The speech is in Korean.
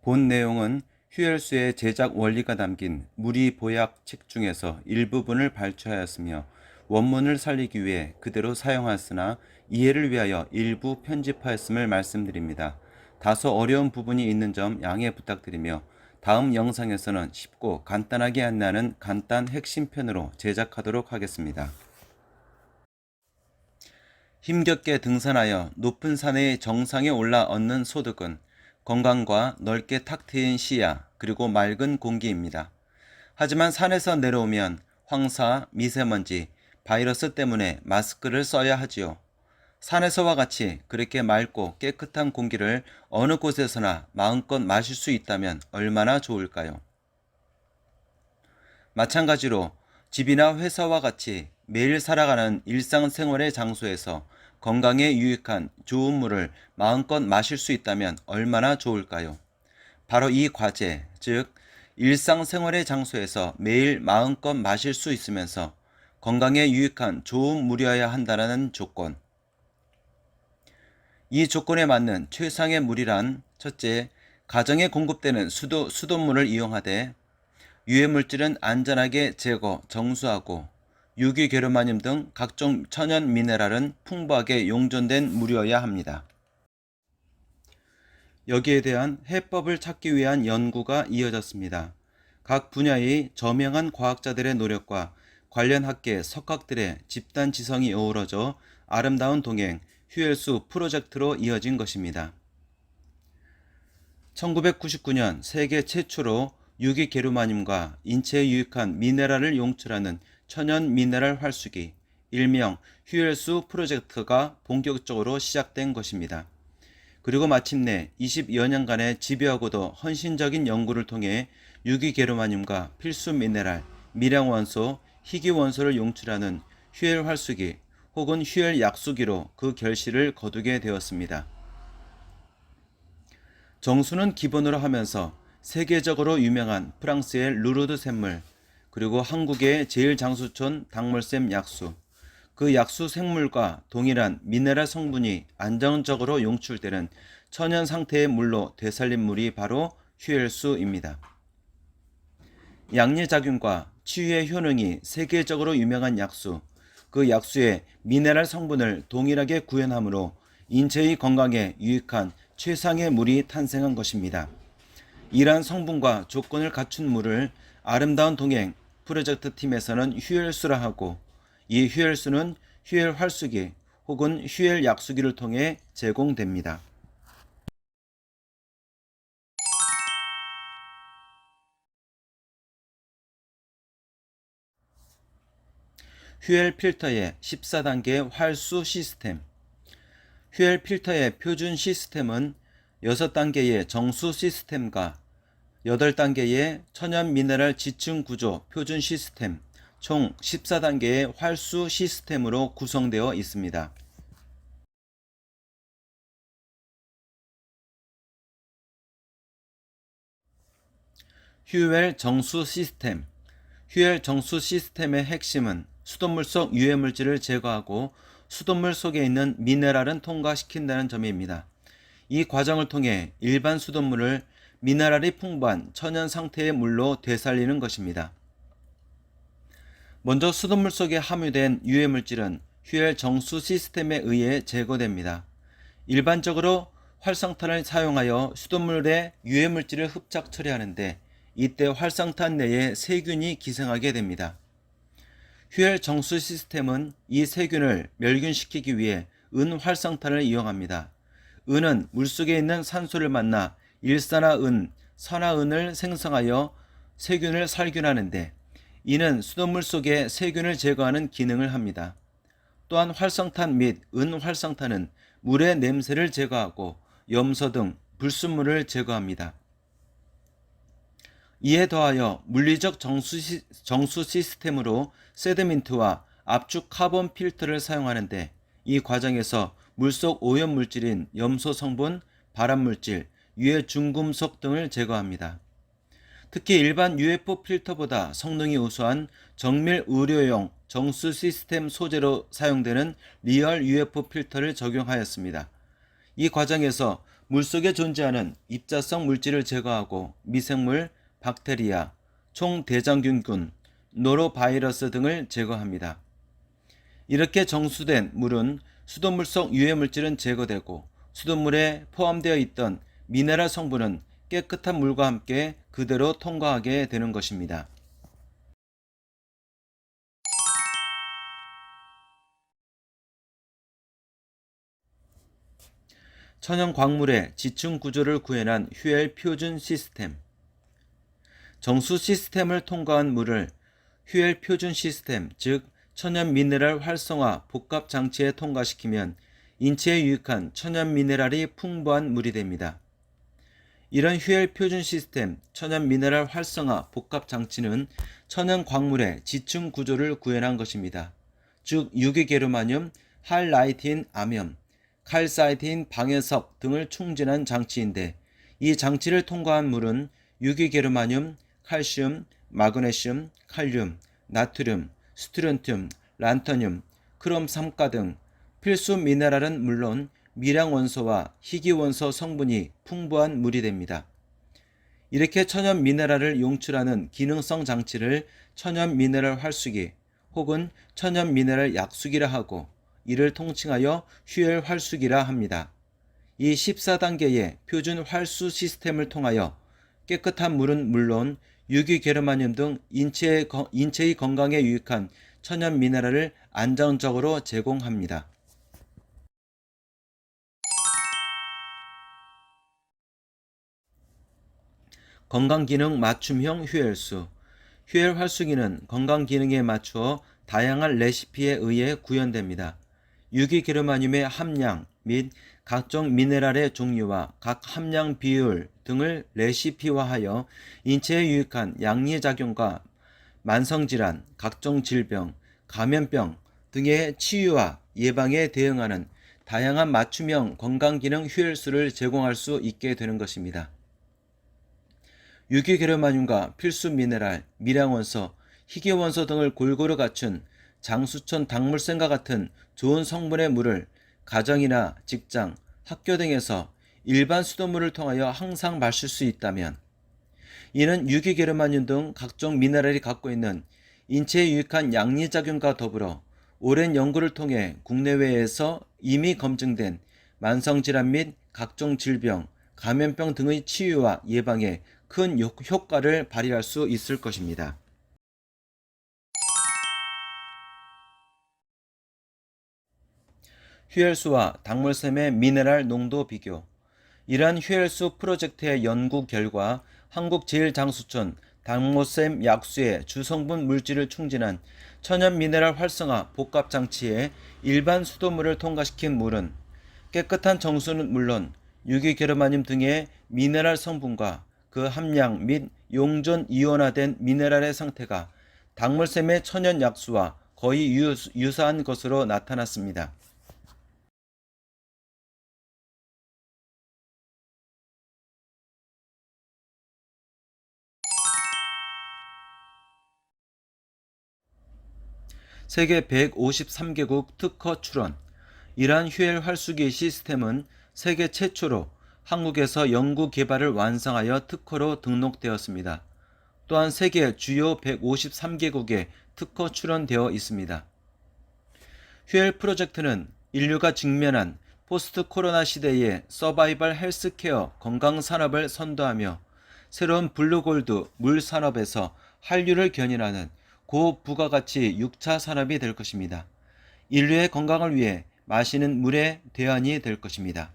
본 내용은 휴엘수의 제작 원리가 담긴 무리보약 책 중에서 일부분을 발췌하였으며 원문을 살리기 위해 그대로 사용하였으나 이해를 위하여 일부 편집하였음을 말씀드립니다. 다소 어려운 부분이 있는 점 양해 부탁드리며 다음 영상에서는 쉽고 간단하게 안내하는 간단 핵심 편으로 제작하도록 하겠습니다. 힘겹게 등산하여 높은 산의 정상에 올라 얻는 소득은 건강과 넓게 탁 트인 시야 그리고 맑은 공기입니다. 하지만 산에서 내려오면 황사, 미세먼지, 바이러스 때문에 마스크를 써야 하지요. 산에서와 같이 그렇게 맑고 깨끗한 공기를 어느 곳에서나 마음껏 마실 수 있다면 얼마나 좋을까요? 마찬가지로 집이나 회사와 같이 매일 살아가는 일상생활의 장소에서 건강에 유익한 좋은 물을 마음껏 마실 수 있다면 얼마나 좋을까요? 바로 이 과제, 즉 일상생활의 장소에서 매일 마음껏 마실 수 있으면서 건강에 유익한 좋은 물이어야 한다는 조건. 이 조건에 맞는 최상의 물이란 첫째, 가정에 공급되는 수돗물을 이용하되 유해물질은 안전하게 제거, 정수하고 유기괴로마늄 등 각종 천연 미네랄은 풍부하게 용존된 물이어야 합니다. 여기에 대한 해법을 찾기 위한 연구가 이어졌습니다. 각 분야의 저명한 과학자들의 노력과 관련 학계 석학들의 집단 지성이 어우러져 아름다운 동행 휴엘수 프로젝트로 이어진 것입니다. 1999년 세계 최초로 유기게르마늄과 인체에 유익한 미네랄을 용출하는 천연 미네랄 활수기, 일명 휴엘수 프로젝트가 본격적으로 시작된 것입니다. 그리고 마침내 20여 년간의 집요하고도 헌신적인 연구를 통해 유기게르마늄과 필수 미네랄, 미량원소, 희귀원소를 용출하는 휴엘 활수기 혹은 휴엘 약수기로 그 결실을 거두게 되었습니다. 정수는 기본으로 하면서 세계적으로 유명한 프랑스의 루르드 샘물, 그리고 한국의 제일장수촌 당mol샘 약수, 그 약수 생물과 동일한 미네랄 성분이 안정적으로 용출되는 천연 상태의 물로 되살린 물이 바로 휴엘수입니다. 양리작용과 치유의 효능이 세계적으로 유명한 약수, 그 약수의 미네랄 성분을 동일하게 구현하므로 인체의 건강에 유익한 최상의 물이 탄생한 것입니다. 이러한 성분과 조건을 갖춘 물을 아름다운 동행 프로젝트 팀에서는 휴엘수라 하고, 이 휴엘수는 휴엘 활수기 혹은 휴엘 약수기를 통해 제공됩니다. 휴엘 필터의 14단계 활수 시스템. 휴엘 필터의 표준 시스템은 6단계의 정수 시스템과 8단계의 천연 미네랄 지층 구조 표준 시스템, 총 14단계의 활수 시스템으로 구성되어 있습니다. 휴엘 정수 시스템. 휴엘 정수 시스템의 핵심은 수돗물 속 유해물질을 제거하고 수돗물 속에 있는 미네랄은 통과시킨다는 점입니다. 이 과정을 통해 일반 수돗물을 미네랄이 풍부한 천연 상태의 물로 되살리는 것입니다. 먼저 수돗물 속에 함유된 유해물질은 휴엘 정수 시스템에 의해 제거됩니다. 일반적으로 활성탄을 사용하여 수돗물에 유해물질을 흡착 처리하는데 이때 활성탄 내에 세균이 기생하게 됩니다. 휴엘 정수 시스템은 이 세균을 멸균시키기 위해 은활성탄을 이용합니다. 은은 물속에 있는 산소를 만나 일산화은, 산화은을 생성하여 세균을 살균하는데, 이는 수돗물 속에 세균을 제거하는 기능을 합니다. 또한 활성탄 및 은활성탄은 물의 냄새를 제거하고 염소 등 불순물을 제거합니다. 이에 더하여 물리적 정수 시스템으로 세드민트와 압축 카본 필터를 사용하는데, 이 과정에서 물속 오염물질인 염소 성분, 발암물질, 유해 중금속 등을 제거합니다. 특히 일반 UFO 필터보다 성능이 우수한 정밀 의료용 정수 시스템 소재로 사용되는 리얼 UFO 필터를 적용하였습니다. 이 과정에서 물속에 존재하는 입자성 물질을 제거하고 미생물, 박테리아, 총대장균군, 노로바이러스 등을 제거합니다. 이렇게 정수된 물은 수돗물 속 유해물질은 제거되고 수돗물에 포함되어 있던 미네랄 성분은 깨끗한 물과 함께 그대로 통과하게 되는 것입니다. 천연 광물의 지층 구조를 구현한 휴엘 표준 시스템. 정수 시스템을 통과한 물을 휴엘 표준 시스템, 즉 천연 미네랄 활성화 복합 장치에 통과시키면 인체에 유익한 천연 미네랄이 풍부한 물이 됩니다. 이런 휴엘 표준 시스템 천연 미네랄 활성화 복합 장치는 천연 광물의 지층 구조를 구현한 것입니다. 즉 유기게르마늄, 할라이틴 암염, 칼사이틴 방해석 등을 충진한 장치인데 이 장치를 통과한 물은 유기게르마늄, 칼슘, 마그네슘, 칼륨, 나트륨, 스트론튬, 란타늄, 크롬3가 등 필수 미네랄은 물론 미량 원소와 희귀 원소 성분이 풍부한 물이 됩니다. 이렇게 천연 미네랄을 용출하는 기능성 장치를 천연 미네랄 활수기 혹은 천연 미네랄 약수기라 하고 이를 통칭하여 휴엘 활수기라 합니다. 이 14단계의 표준 활수 시스템을 통하여 깨끗한 물은 물론 유기게르마늄 등 인체의 건강에 유익한 천연 미네랄을 안정적으로 제공합니다. 건강기능 맞춤형 휴엘수. 휴엘 활수기는 건강기능에 맞추어 다양한 레시피에 의해 구현됩니다. 유기게르마늄의 함량 및 각종 미네랄의 종류와 각 함량 비율 등을 레시피화하여 인체에 유익한 양리작용과 만성질환, 각종 질병, 감염병 등의 치유와 예방에 대응하는 다양한 맞춤형 건강기능 휴엘수를 제공할 수 있게 되는 것입니다. 유기게르마늄과 필수 미네랄, 미량원소, 희귀원소 등을 골고루 갖춘 장수천 당물샘과 같은 좋은 성분의 물을 가정이나 직장, 학교 등에서 일반 수돗물을 통하여 항상 마실 수 있다면 이는 유기게르마늄 등 각종 미네랄이 갖고 있는 인체에 유익한 양리작용과 더불어 오랜 연구를 통해 국내외에서 이미 검증된 만성질환 및 각종 질병, 감염병 등의 치유와 예방에 큰 효과를 발휘할 수 있을 것입니다. 휴엘수와 당물샘의 미네랄 농도 비교. 이러한 휴엘수 프로젝트의 연구 결과 한국제일장수촌 당모샘 약수의 주성분 물질을 충진한 천연 미네랄 활성화 복합장치에 일반 수돗물을 통과시킨 물은 깨끗한 정수는 물론 유기게르마늄 등의 미네랄 성분과 그 함량 및 용존 이온화된 미네랄의 상태가 당물샘의 천연 약수와 거의 유사한 것으로 나타났습니다. 세계 153개국 특허 출원. 이러한 휴엘 활수기 시스템은 세계 최초로 한국에서 연구 개발을 완성하여 특허로 등록되었습니다. 또한 세계 주요 153개국에 특허 출원되어 있습니다. 휴엘 프로젝트는 인류가 직면한 포스트 코로나 시대의 서바이벌 헬스케어 건강 산업을 선도하며 새로운 블루골드 물 산업에서 한류를 견인하는 고부가가치 6차 산업이 될 것입니다. 인류의 건강을 위해 마시는 물의 대안이 될 것입니다.